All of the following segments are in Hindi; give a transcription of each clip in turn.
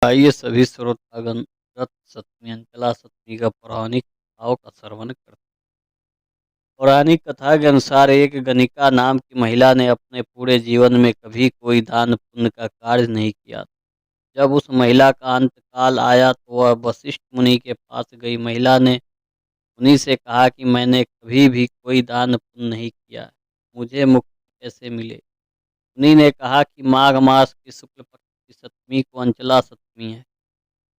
आइए सभी श्रोतागण रथ सप्तमी, अंचला सप्तमी का पौराणिक कथाओं का श्रवण करते हैं। पौराणिक कथा के अनुसार एक गणिका नाम की महिला ने अपने पूरे जीवन में कभी कोई दान पुण्य का कार्य नहीं किया। जब उस महिला का अंतकाल आया तो वह वशिष्ठ मुनि के पास गई। महिला ने मुनि से कहा कि मैंने कभी भी कोई दान पुण्य नहीं किया है, मुझे मुक्ति कैसे मिले। मुनि ने कहा कि माघ मास की शुक्ल पक्ष की सप्तमी को अंचला सप्तमी है।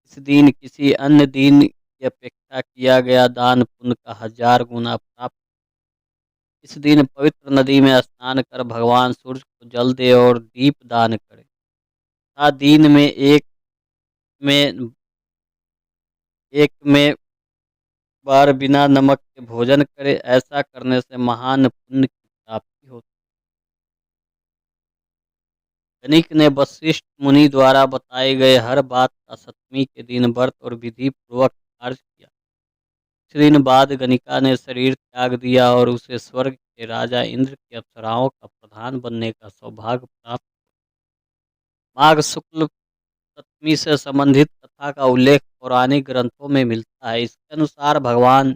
इस दिन किसी अन्य दिन की अपेक्षा किया गया दान पुण्य का 1000 गुना प्राप्त। इस दिन पवित्र नदी में स्नान कर भगवान सूर्य को जल दे और दीप दान करे तथा दिन में में एक में बार बिना नमक के भोजन करे। ऐसा करने से महान पुण्य की प्राप्ति होती है। गणिक ने वशिष्ठ मुनि द्वारा बताए गए हर बात का सप्तमी के दिन व्रत और विधि पूर्वक कार्य किया। कुछ दिन बाद गणिका ने शरीर त्याग दिया और उसे स्वर्ग के राजा इंद्र की अप्सराओं का प्रधान बनने का सौभाग्य प्राप्त। माघ शुक्ल सप्तमी से संबंधित कथा का उल्लेख पौराणिक ग्रंथों में मिलता है। इसके अनुसार भगवान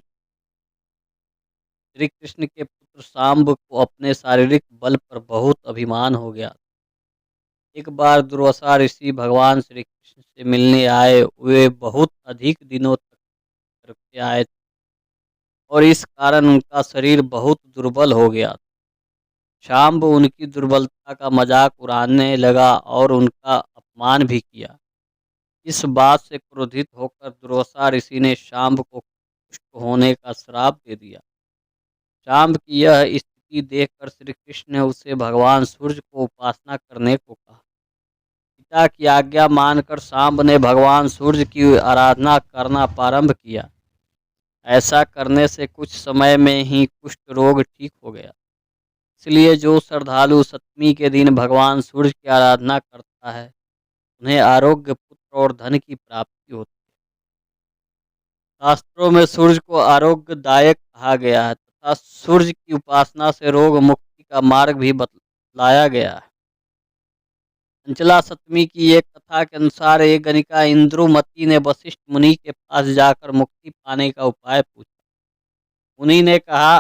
श्री कृष्ण के पुत्र सांब को अपने शारीरिक बल पर बहुत अभिमान हो गया। एक बार दुर्वासा ऋषि भगवान श्री कृष्ण से मिलने आए। वे बहुत अधिक दिनों तक करके आए और इस कारण उनका शरीर बहुत दुर्बल हो गया। शाम्ब उनकी दुर्बलता का मजाक उड़ाने लगा और उनका अपमान भी किया। इस बात से क्रोधित होकर दुर्वासा ऋषि ने शाम्ब को कुष्ठ होने का श्राप दे दिया। शाम्ब की यह स्थिति देखकर श्री कृष्ण ने उसे भगवान सूर्य को उपासना करने को कहा। पिता की आज्ञा मानकर शाम्ब ने भगवान सूर्य की आराधना करना प्रारंभ किया। ऐसा करने से कुछ समय में ही कुष्ठ रोग ठीक हो गया। इसलिए जो श्रद्धालु सप्तमी के दिन भगवान सूर्य की आराधना करता है, उन्हें आरोग्य, पुत्र और धन की प्राप्ति होती है। शास्त्रों में सूर्य को आरोग्यदायक कहा गया है तथा सूर्य की उपासना से रोग मुक्ति का मार्ग भी बतलाया गया है। अंचला सप्तमी की एक कथा के अनुसार एक गणिका इंद्रुमती ने वशिष्ठ मुनि के पास जाकर मुक्ति पाने का उपाय पूछा। मुनि ने कहा,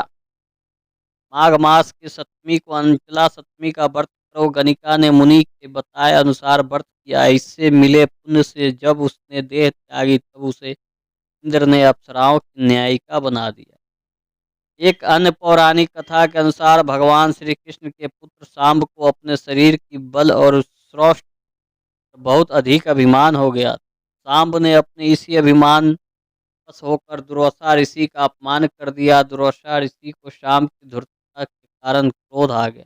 माघ मास की सप्तमी को अंचला सप्तमी का व्रत करो। गणिका ने मुनि के बताए अनुसार व्रत किया। इससे मिले पुण्य से जब उसने देह त्यागी तब उसे इंद्र ने अप्सराओं की न्यायिका बना दिया। एक अन्य पौराणिक कथा के अनुसार भगवान श्री कृष्ण के पुत्र सांब को अपने शरीर की बल और श्रेष्ठ बहुत अधिक अभिमान हो गया। सांब ने अपने इसी अभिमान वश होकर दुर्वासा ऋषि का अपमान कर दिया। दुर्वासा ऋषि को शाम की धूर्तता के कारण क्रोध आ गया।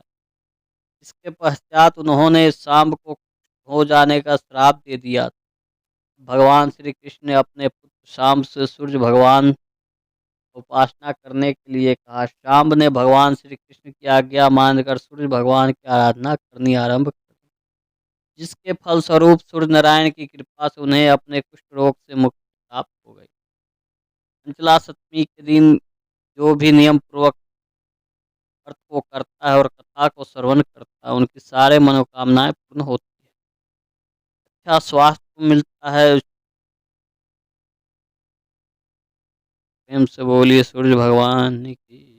इसके पश्चात उन्होंने शाम को हो जाने का श्राप दे दिया। भगवान श्री कृष्ण ने अपने पुत्र शाम से सूर्य भगवान की उपासना करने के लिए कहा। शाम ने भगवान श्री कृष्ण की आज्ञा मानकर सूर्य भगवान की आराधना करनी आरंभ कर दी, जिसके फलस्वरूप सूर्य नारायण की कृपा से उन्हें अपने कुष्ठ रोग से मुक्ति प्राप्त हो गई। अंचला सप्तमी के दिन जो भी नियम पूर्वक व्रत को करता है और कथा को श्रवण करता है, उनकी सारे मनोकामनाएं पूर्ण होती है। अच्छा स्वास्थ्य मिलता है। प्रेम से बोलिए सूर्य भगवान की।